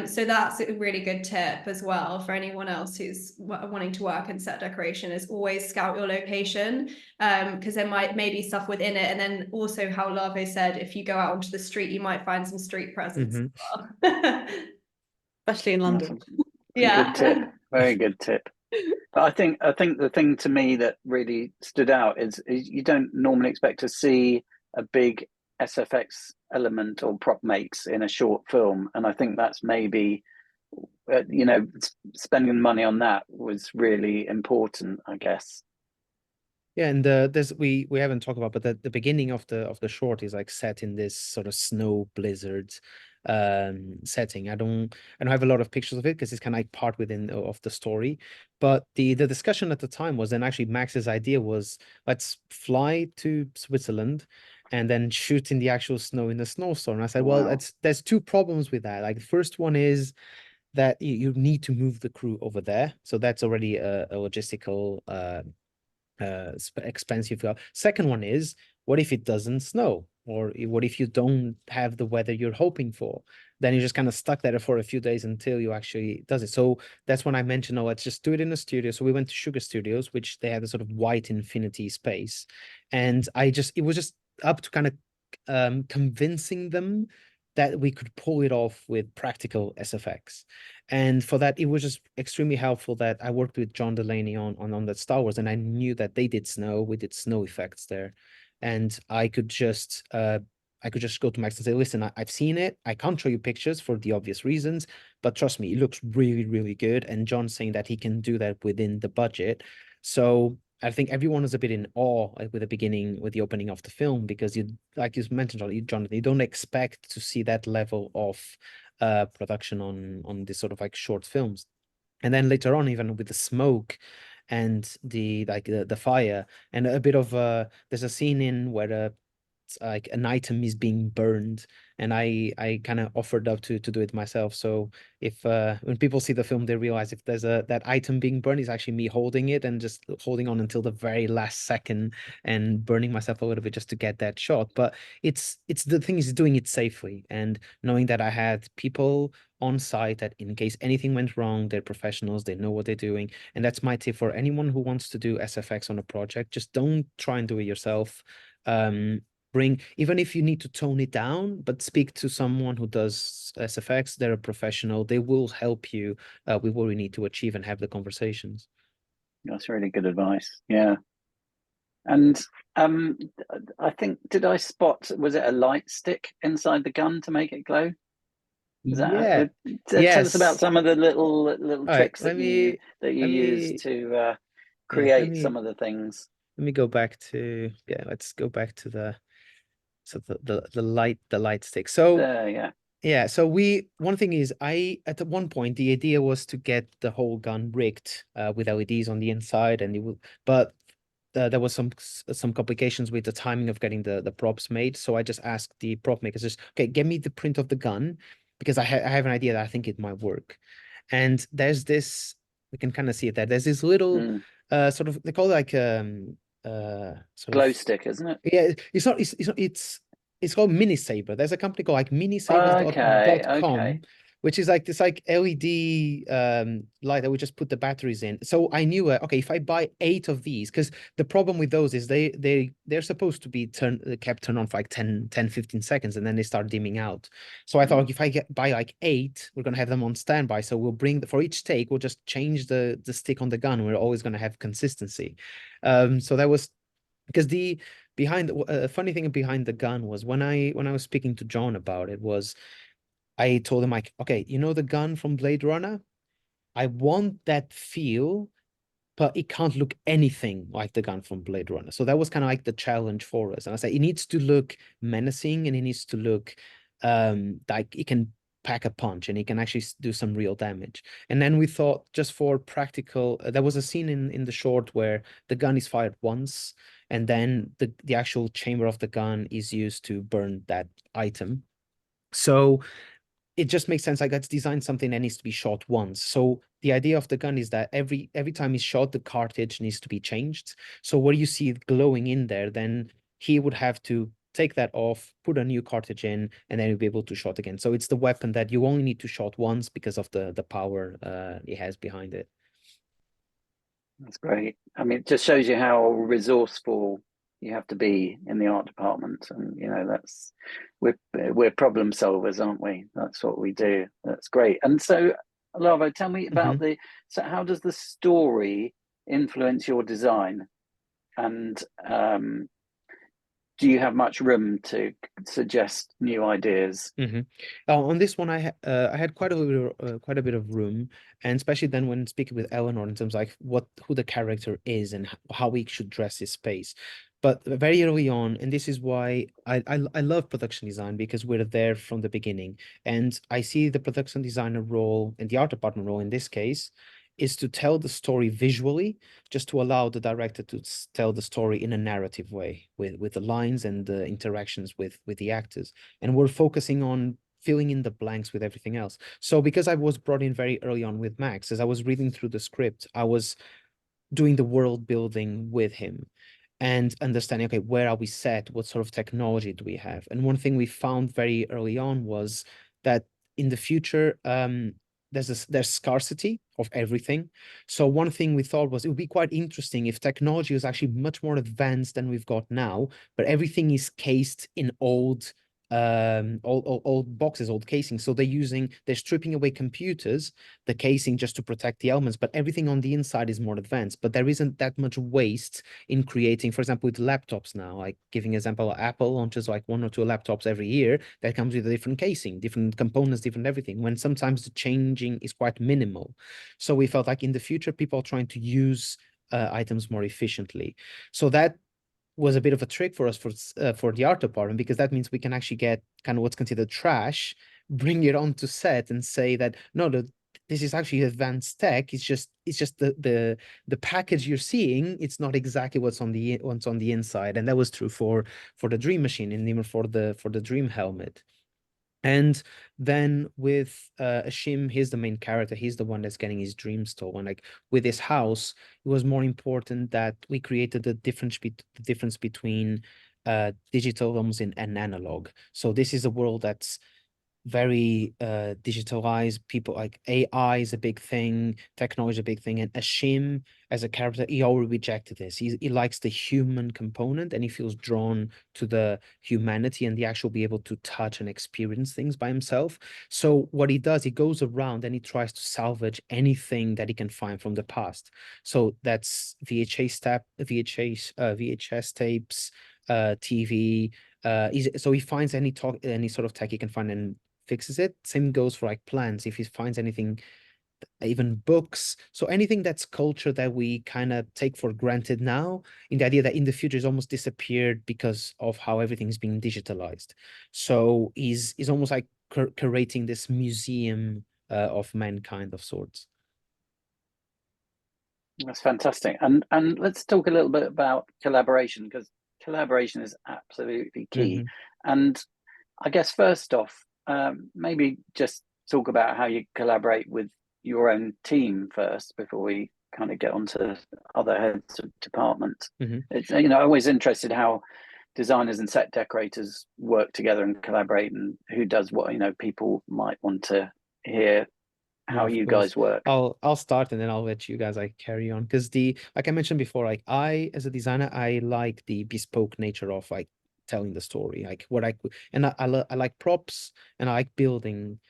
So that's a really good tip as well for anyone else who's wanting to work in set decoration, is always scout your location, because there may be stuff within it. And then also how Olavo said, if you go out onto the street, you might find some street presence as well. Especially in That's London. a Yeah. good tip. Very good tip. But I think the thing to me that really stood out is you don't normally expect to see a big SFX element or prop makes in a short film, and I think that's maybe spending money on that was really important, I guess. Yeah, and there's we haven't talked about, but the beginning of the short is like set in this sort of snow blizzard setting. I don't have a lot of pictures of it because it's kind of like part within of the story. But the discussion at the time was, and actually Max's idea was, let's fly to Switzerland and then shoot in the actual snow in the snowstorm. And I said, Wow. well, there's two problems with that. Like the first one is that you need to move the crew over there, so that's already a logistical expensive. Second one is, what if it doesn't snow, or what if you don't have the weather you're hoping for? Then you're just kind of stuck there for a few days until you actually does it. So that's when I mentioned, oh, let's just do it in a studio. So we went to Sugar Studios, which they had a sort of white infinity space, and it was just up to kind of convincing them that we could pull it off with practical SFX. And for that, it was just extremely helpful that I worked with John Delaney on that Star Wars, and I knew that they did snow. We did snow effects there, and I could just go to Max and say, listen, I've seen it. I can't show you pictures for the obvious reasons, but trust me, it looks really, really good. And John's saying that he can do that within the budget. So I think everyone was a bit in awe with the opening of the film, because you, like you mentioned, Jonathan, you don't expect to see that level of production on this sort of like short films. And then later on, even with the smoke and the fire and a bit of there's a scene in where like an item is being burned, and I kind of offered up to do it myself. So if when people see the film, they realize if there's that item being burned, is actually me holding it and just holding on until the very last second and burning myself a little bit just to get that shot. But it's the thing is doing it safely and knowing that I had people on site that in case anything went wrong, they're professionals, they know what they're doing. And that's my tip for anyone who wants to do SFX on a project. Just don't try and do it yourself. Even if you need to tone it down, but speak to someone who does SFX. They're a professional. They will help you with what we need to achieve and have the conversations. That's really good advice. Yeah. And I think, did I spot, was it a light stick inside the gun to make it glow? Is that tell us about some of the little tricks that you use to create some of the things. Let me go back to let's go back to the light stick. So so one thing is, at one point the idea was to get the whole gun rigged with LEDs on the inside, and there was some complications with the timing of getting the props made. So I just asked the prop makers, just, okay, get me the print of the gun, because I have an idea that I think it might work. And there's this, we can kind of see it there. There's this little sort of, they call it like glow stick, isn't it? Yeah, it's called Mini Saber. There's a company called like minisabers.com, which is like this like LED light that we just put the batteries in. So I knew, okay, if I buy 8 of these, because the problem with those is they're supposed to be kept turned on for like 10, 15 seconds, and then they start dimming out. So I thought, if I buy like 8, we're gonna have them on standby. So we'll for each take, we'll just change the stick on the gun. We're always gonna have consistency. So that was because funny thing behind the gun was when I was speaking to John about it was, I told him, like, okay, you know the gun from Blade Runner? I want that feel, but it can't look anything like the gun from Blade Runner. So that was kind of like the challenge for us. And I said, it needs to look menacing, and it needs to look like it can pack a punch and it can actually do some real damage. And then we thought, just for practical, there was a scene in the short where the gun is fired once, and then the actual chamber of the gun is used to burn that item. So it just makes sense. Like, let's design something that needs to be shot once. So the idea of the gun is that every time it's shot, the cartridge needs to be changed. So where you see it glowing in there, then he would have to take that off, put a new cartridge in, and then you'll be able to shot again. So it's the weapon that you only need to shot once because of the power it has behind it. That's great. I mean, it just shows you how resourceful you have to be in the art department, and you know that's we're problem solvers, aren't we? That's what we do. That's great. And so, Olavo, tell me about so how does the story influence your design, and do you have much room to suggest new ideas? On this one, I had quite a bit of room, and especially then when speaking with Eleanor in terms of like who the character is and how we should dress his space. But very early on, and this is why I love production design, because we're there from the beginning, and I see the production designer role and the art department role in this case is to tell the story visually, just to allow the director to tell the story in a narrative way with the lines and the interactions with the actors. And we're focusing on filling in the blanks with everything else. So because I was brought in very early on with Max, as I was reading through the script, I was doing the world building with him and understanding, okay, where are we set? What sort of technology do we have? And one thing we found very early on was that in the future, there's scarcity of everything. So one thing we thought was it would be quite interesting if technology was actually much more advanced than we've got now, but everything is cased in old boxes, old casing. So they're stripping away computers, the casing, just to protect the elements, but everything on the inside is more advanced. But there isn't that much waste in creating, for example, with laptops now, like giving example, Apple launches like 1 or 2 laptops every year that comes with a different casing, different components, different everything, when sometimes the changing is quite minimal. So we felt like in the future, people are trying to use items more efficiently. So that was a bit of a trick for us for the art department, because that means we can actually get kind of what's considered trash, bring it onto set and say that no, this is actually advanced tech. It's just the package you're seeing. It's not exactly what's on the inside, and that was true for the Dream Machine and even for the Dream helmet. And then with Ashim, he's the main character. He's the one that's getting his dream stolen. Like with his house, it was more important that we created the difference between digital almost and analog. So this is a world that's very digitalized. People like AI is a big thing, technology is a big thing, and Ashim as a character, he already rejected this. He likes the human component, and he feels drawn to the humanity and the actual be able to touch and experience things by himself. So what he does, he goes around and he tries to salvage anything that he can find from the past. So that's VHS tapes, TV. So he finds any sort of tech he can find and fixes it. Same goes for like plants. If he finds anything, even books, so anything that's culture that we kind of take for granted now, in the idea that in the future is almost disappeared because of how everything's being digitalized. So he's almost like curating this museum of mankind of sorts. That's fantastic. And let's talk a little bit about collaboration, because collaboration is absolutely key. And I guess first off, maybe just talk about how you collaborate with your own team first before we kind of get onto other heads of department. It's, you know, always interested how designers and set decorators work together and collaborate, and who does what. You know, people might want to hear how you guys work. I'll start and then I'll let you guys like carry on, because like I mentioned before, like I as a designer, I like the bespoke nature of like telling the story, like what I like props and I like building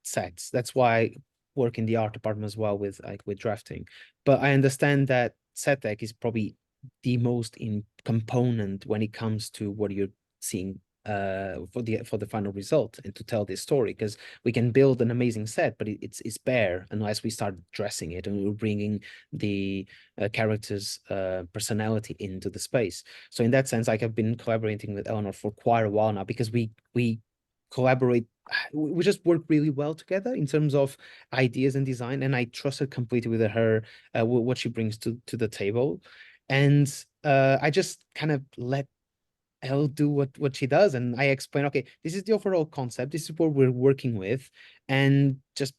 sets. That's why I work in the art department as well with drafting. But I understand that set deck is probably the most in component when it comes to what you're seeing for the final result and to tell this story, because we can build an amazing set, but it's bare unless we start dressing it and we're bringing the character's personality into the space. So in that sense, like I've been collaborating with Eleanor for quite a while now, because we collaborate. We just work really well together in terms of ideas and design, and I trust her completely with her what she brings to the table, and I just kind of let I'll do what she does, and I explain, okay, this is the overall concept, this is what we're working with, and just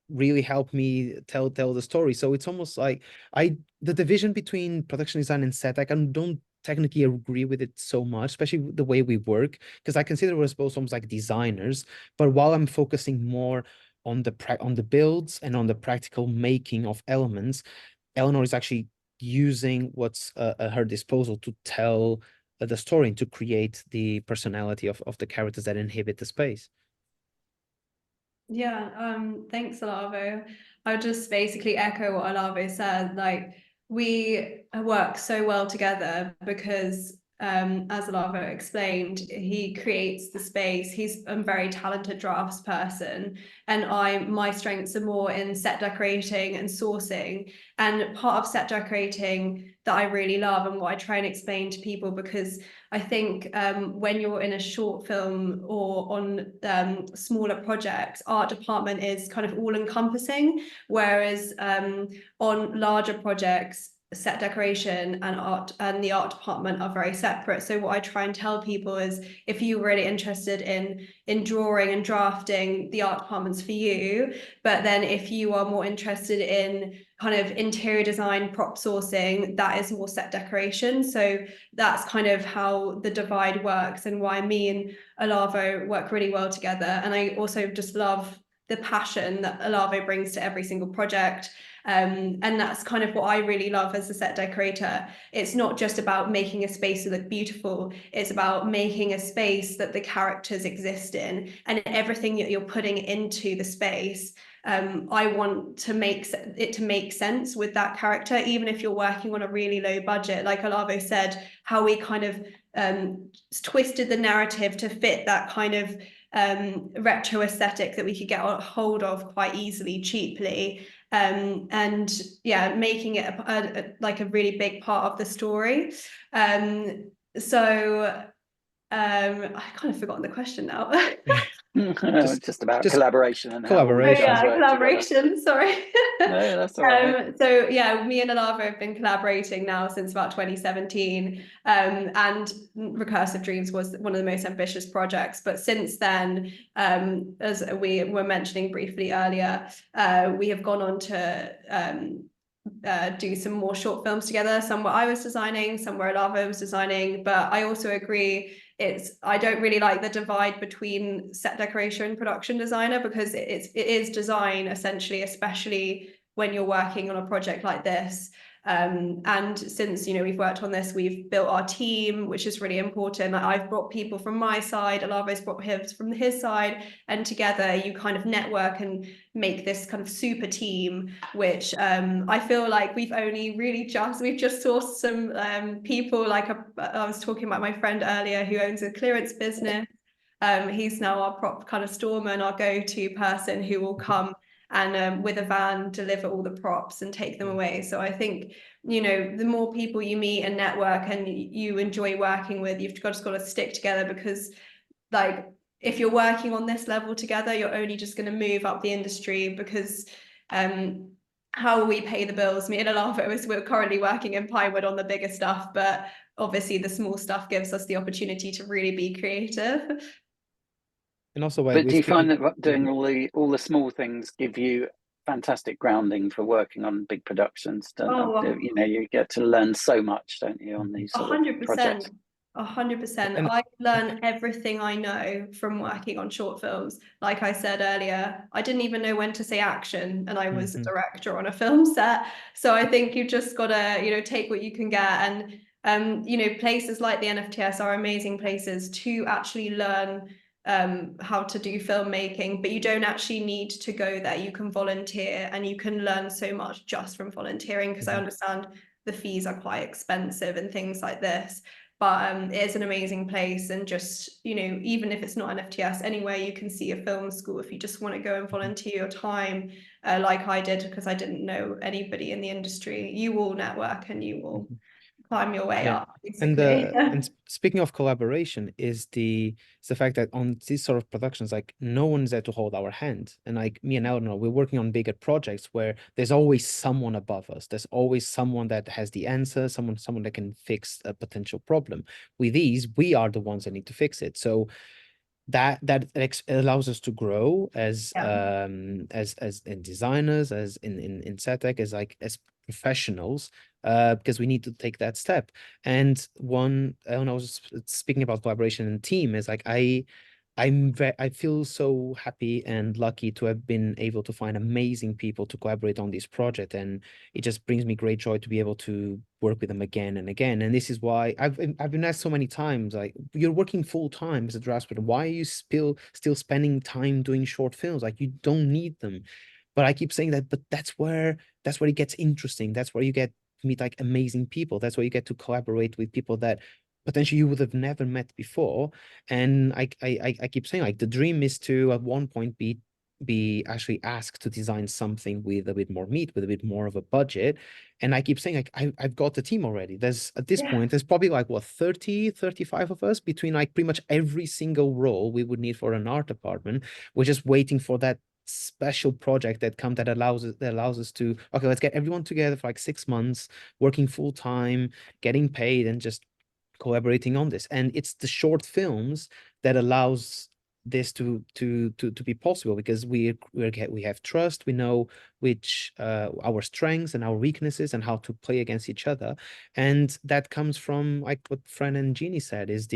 really help me tell the story. So it's almost like the division between production design and set, I don't technically agree with it so much, especially the way we work, because I consider us both almost like designers, but while I'm focusing more on the builds and on the practical making of elements, Eleanor is actually using what's at her disposal to tell the story and to create the personality of the characters that inhabit the space. Yeah, thanks, Olavo. I would just basically echo what Olavo said. Like, we work so well together because, as Olavo explained, he creates the space. He's a very talented drafts person, and my strengths are more in set decorating and sourcing. And part of set decorating that I really love and what I try and explain to people, because I think when you're in a short film or on smaller projects, art department is kind of all encompassing, whereas on larger projects, set decoration and art and the art department are very separate. So what I try and tell people is, if you're really interested in drawing and drafting, the art department's for you. But then if you are more interested in kind of interior design, prop sourcing, that is more set decoration. So that's kind of how the divide works, and why me and Olavo work really well together. And I also just love the passion that Olavo brings to every single project. And that's kind of what I really love as a set decorator. It's not just about making a space look beautiful, it's about making a space that the characters exist in, and everything that you're putting into the space. I want to make it to make sense with that character, even if you're working on a really low budget. Like Olavo said, how we kind of twisted the narrative to fit that kind of retro aesthetic that we could get a hold of quite easily, cheaply. And yeah, making it like a really big part of the story. So I kind of forgotten the question now. Just about collaboration and collaboration. how yeah, collaboration. Sorry. No, that's all right. So yeah, me and Olavo have been collaborating now since about 2017, and Recursive Dreams was one of the most ambitious projects. But since then, as we were mentioning briefly earlier, we have gone on to do some more short films together. Some where I was designing, some where Olavo was designing. But I also agree, I don't really like the divide between set decoration and production designer, because it is design essentially, especially when you're working on a project like this. And since we've worked on this, we've built our team, which is really important. I've brought people from my side, Olavo's brought him from his side, and together you kind of network and make this kind of super team, which I feel like we've just sourced some people. Like I was talking about my friend earlier who owns a clearance business. He's now our prop kind of storeman, our go-to person who will come and with a van deliver all the props and take them away. So I think, the more people you meet and network and you enjoy working with, you've just got to stick together, because like, if you're working on this level together, you're only just going to move up the industry, because how we pay the bills. Me and Olavo, we're currently working in Pinewood on the bigger stuff, but obviously the small stuff gives us the opportunity to really be creative. And also, but do you find that doing all the small things give you fantastic grounding for working on big productions? You get to learn so much, don't you, on these sort of projects? 100%. I learn everything I know from working on short films. Like I said earlier, I didn't even know when to say action, and I was a director on a film set. So I think you've just got to, take what you can get. And places like the NFTS are amazing places to actually learn how to do filmmaking, but you don't actually need to go there. You can volunteer, and you can learn so much just from volunteering, because I understand the fees are quite expensive and things like this. But it is an amazing place, and just, even if it's not an FTS, anywhere you can see a film school, if you just want to go and volunteer your time, like I did, because I didn't know anybody in the industry, you will network and you will climb your way Yeah. up, And basically. speaking of collaboration, is the fact that on these sort of productions, like no one's there to hold our hand. And like me and Eleanor, we're working on bigger projects where there's always someone above us. There's always someone that has the answer, someone that can fix a potential problem. With these, we are the ones that need to fix it. So that allows us to grow as Yeah. as in designers, as in set tech, as professionals, because we need to take that step. And when I was speaking about collaboration and team, is like I feel so happy and lucky to have been able to find amazing people to collaborate on this project, and it just brings me great joy to be able to work with them again and again. And this is why I've been asked so many times, like, you're working full time as a draftsman, why are you still spending time doing short films? Like, you don't need them. But I keep saying that, but that's where it gets interesting. That's where you get to meet like amazing people. That's where you get to collaborate with people that potentially you would have never met before. And I keep saying, like, the dream is to at one point be actually asked to design something with a bit more meat, with a bit more of a budget. And I keep saying, like, I've got the team already. There's at this point, there's probably like what, 30, 35 of us between like pretty much every single role we would need for an art department. We're just waiting for that special project that allows us to, okay, let's get everyone together for like 6 months, working full time, getting paid, and just collaborating on this. And it's the short films that allows this to be possible, because we have trust, we know which our strengths and our weaknesses and how to play against each other. And that comes from like what Fran and Jeannie said, is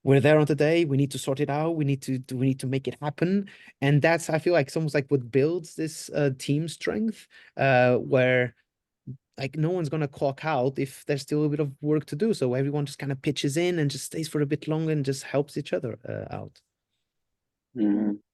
we're there on the day, we need to sort it out, we need to make it happen. And that's, I feel like, it's almost like what builds this team strength, where like no one's gonna clock out if there's still a bit of work to do. So everyone just kind of pitches in and just stays for a bit longer and just helps each other out.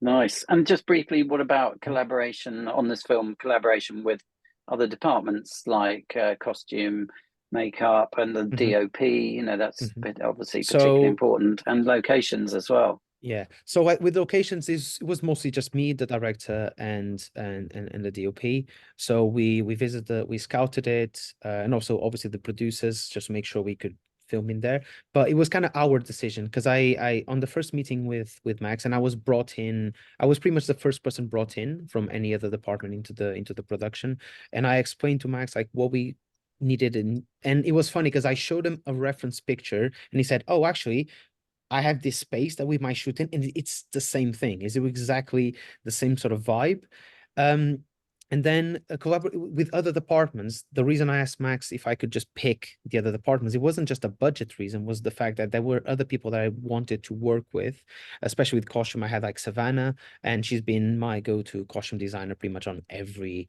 Nice. And just briefly, what about collaboration on this film? Collaboration with other departments like costume, makeup, and the DOP. You know, that's obviously particularly important, and locations as well. Yeah. So with locations, it was mostly just me, the director, and the DOP. So we visited, we scouted it, and also obviously the producers, just to make sure we could film in there. But it was kind of our decision, because I on the first meeting with Max, and I was brought in, I was pretty much the first person brought in from any other department into the production, and I explained to Max like what we needed, and it was funny because I showed him a reference picture, and he said, "Oh, actually, I have this space that we might shoot in, and it's the same thing. Is it exactly the same sort of vibe?" And then collaborate with other departments. The reason I asked Max if I could just pick the other departments, it wasn't just a budget reason, was the fact that there were other people that I wanted to work with, especially with costume. I had like Savannah, and she's been my go-to costume designer pretty much on every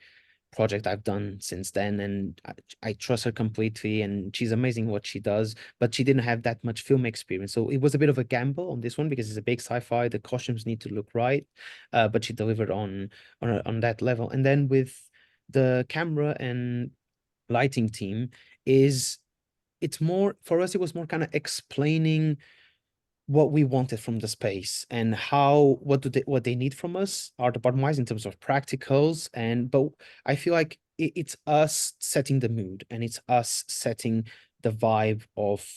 project I've done since then, and I trust her completely, and she's amazing what she does, but she didn't have that much film experience, so it was a bit of a gamble on this one, because it's a big sci-fi, the costumes need to look right, but she delivered on that level. And then with the camera and lighting team, it's more for us, it was more kind of explaining what we wanted from the space and what they need from us, art department wise, in terms of practicals. But I feel like it's us setting the mood, and it's us setting the vibe of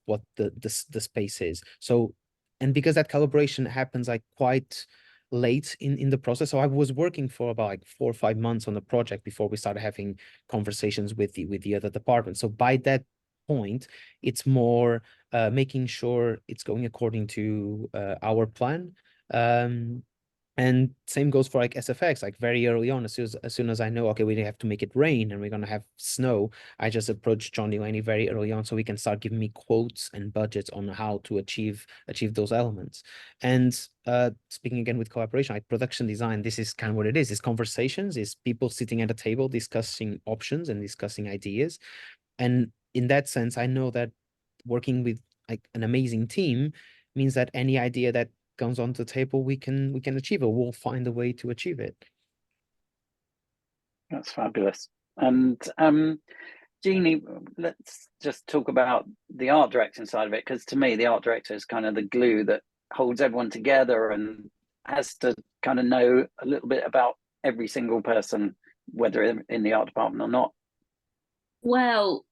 what the space is. So, and because that calibration happens like quite late in the process, so I was working for about like 4 or 5 months on the project before we started having conversations with the other departments. So by that point, it's more making sure it's going according to our plan. And same goes for like SFX, like very early on, as soon as I know, okay, we have to make it rain and we're going to have snow, I just approach John Delaney very early on so he can start giving me quotes and budgets on how to achieve those elements. And speaking again with collaboration, like production design, this is kind of what it is. It's conversations, it's people sitting at a table discussing options and discussing ideas. And in that sense, I know that working with like an amazing team means that any idea that comes onto the table, we can achieve it. We'll find a way to achieve it. That's fabulous. And Jeannie, let's just talk about the art directing side of it, because to me, the art director is kind of the glue that holds everyone together and has to kind of know a little bit about every single person, whether in the art department or not. Well,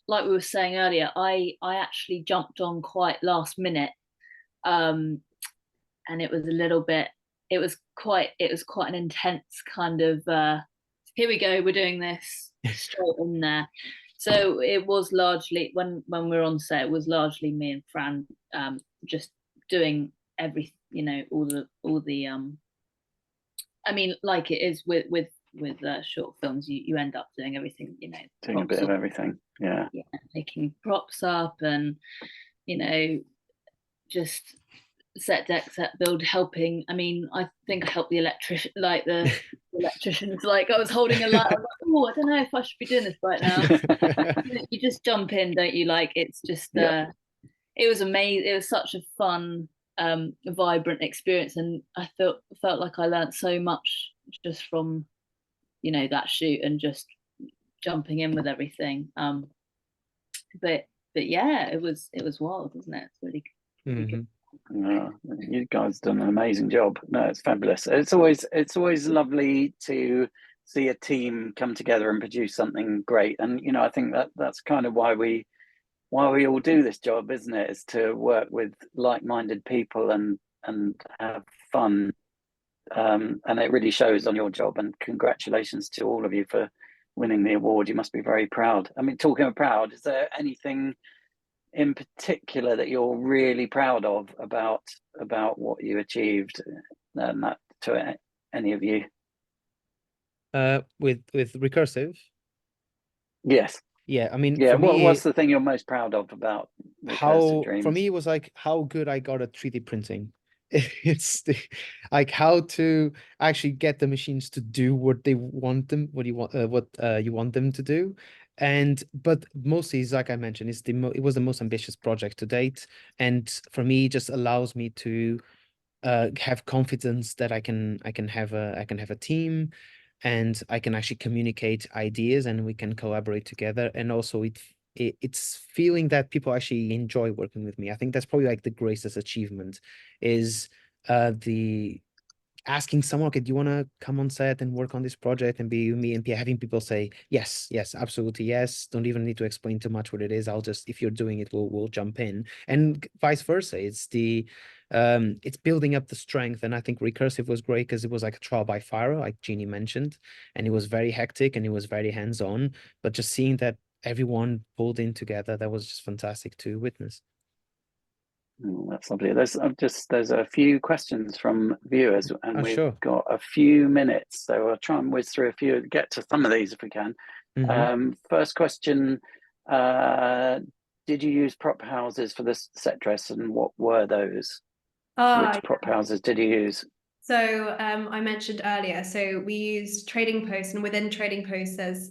like we were saying earlier, I actually jumped on quite last minute, and it was a little bit. It was quite an intense kind of. Here we go. We're doing this straight in there. So it was largely when we were on set. It was largely me and Fran just doing every, all the I mean, like it is with short films, you end up doing everything, Doing a bit of everything. Yeah, making props up, and just set deck, set build, helping. I mean, I think I helped the electrician, like the electricians. Like I was holding a light. I was like, oh, I don't know if I should be doing this right now. You just jump in, don't you? Like it's just. It was amazing. It was such a fun, vibrant experience, and I felt like I learned so much just from, that shoot and just jumping in with everything. But yeah, it was wild, wasn't it? It's really good. You guys done an amazing job. No, it's fabulous. It's always lovely to see a team come together and produce something great. And I think that's kind of why we all do this job, isn't it? Is to work with like-minded people and have fun. And it really shows on your job. And congratulations to all of you for winning the award. You must be very proud. I mean, talking of proud, is there anything in particular that you're really proud of about what you achieved, that to any of you? With Recursive? Yes. Yeah, I mean, yeah. for me, what's the thing you're most proud of about Recursive Dreams? For me, it was like how good I got at 3D printing. It's like how to actually get the machines to do what they want them, what you want them to do. But mostly, like I mentioned, it was the most ambitious project to date, and for me, it just allows me to have confidence that I can have a team, and I can actually communicate ideas, and we can collaborate together. And also it's feeling that people actually enjoy working with me. I think that's probably like the greatest achievement, is the asking someone, okay, do you want to come on set and work on this project and be with me, and having people say yes, absolutely yes, don't even need to explain too much what it is, I'll just, if you're doing it, we'll jump in, and vice versa. It's building up the strength. And I think Recursive was great because it was like a trial by fire, like Jeannie mentioned, and it was very hectic and it was very hands-on, but just seeing that everyone pulled in together, that was just fantastic to witness. That's lovely. There's a few questions from viewers, and we've got a few minutes, so I'll try and whiz through a few, get to some of these if we can. First question, did you use prop houses for this set dress, and what were those? Which prop houses did you use? So I mentioned earlier, so we used Trading Post, and within Trading Post there's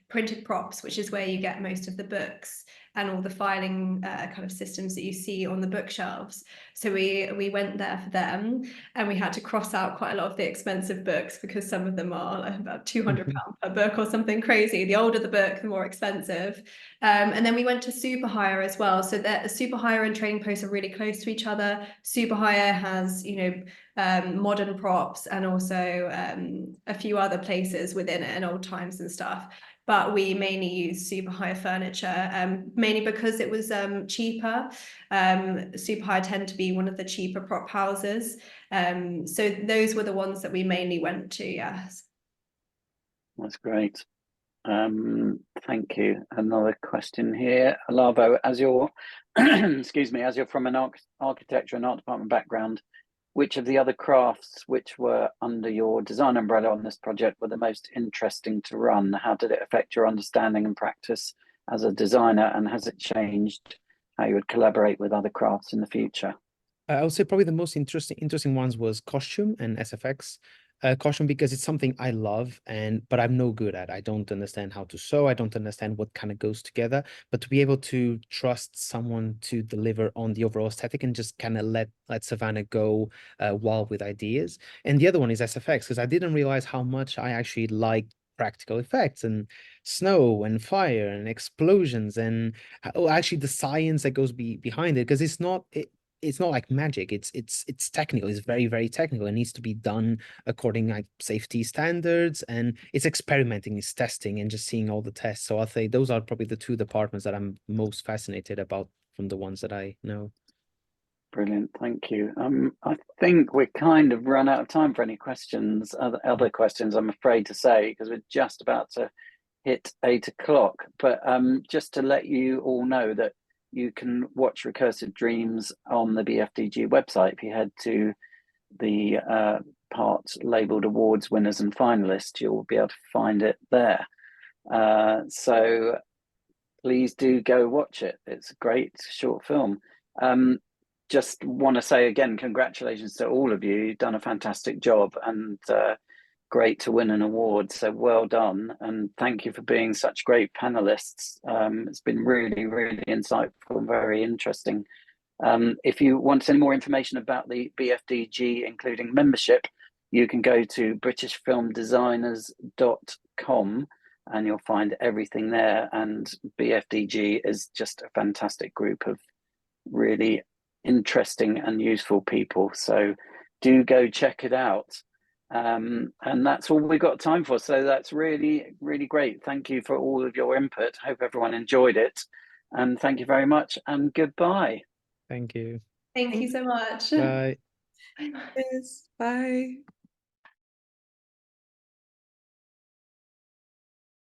printed props, which is where you get most of the books and all the filing kind of systems that you see on the bookshelves. So we went there for them, and we had to cross out quite a lot of the expensive books because some of them are like about £200 per book or something crazy. The older the book, the more expensive. And then we went to Superhire as well. So that Superhire and Trading Post are really close to each other. Superhire has, modern props, and also a few other places within it and old times and stuff. But we mainly use Superhire furniture, mainly because it was cheaper. Superhire tend to be one of the cheaper prop houses. So those were the ones that we mainly went to, yes. That's great. Thank you. Another question here. Olavo, as you're excuse me, as you're from an architecture and art department background, which of the other crafts which were under your design umbrella on this project were the most interesting to run? How did it affect your understanding and practice as a designer, and has it changed how you would collaborate with other crafts in the future? I would say probably the most interesting ones was costume and SFX. Costume, because it's something I love, but I'm no good at. I don't understand how to sew. I don't understand what kind of goes together. But to be able to trust someone to deliver on the overall aesthetic and just kind of let Savannah go wild with ideas. And the other one is SFX, because I didn't realize how much I actually like practical effects and snow and fire and explosions, and actually the science that goes behind it, because it's not it's not like magic. It's technical. It's very, very technical. It needs to be done according like safety standards, and it's experimenting, it's testing, and just seeing all the tests. So I'll say those are probably the two departments that I'm most fascinated about from the ones that I know. Brilliant, thank you. I think we're kind of run out of time for any questions, other questions, I'm afraid to say, because we're just about to hit 8 o'clock. But just to let you all know that you can watch Recursive Dreams on the BFDG website. If you head to the part labeled awards winners and finalists, you'll be able to find it there. So please do go watch it. It's a great short film. Just want to say again, congratulations to all of you. You've done a fantastic job, and great to win an award. So well done, and thank you for being such great panelists. It's been really, really insightful and very interesting. If you want any more information about the BFDG, including membership, you can go to britishfilmdesigners.com and you'll find everything there. And BFDG is just a fantastic group of really interesting and useful people. So do go check it out. And that's all we've got time for. So that's really, really great. Thank you for all of your input. Hope everyone enjoyed it. And thank you very much, and goodbye. Thank you. Thank you so much. Bye. Cheers. Bye.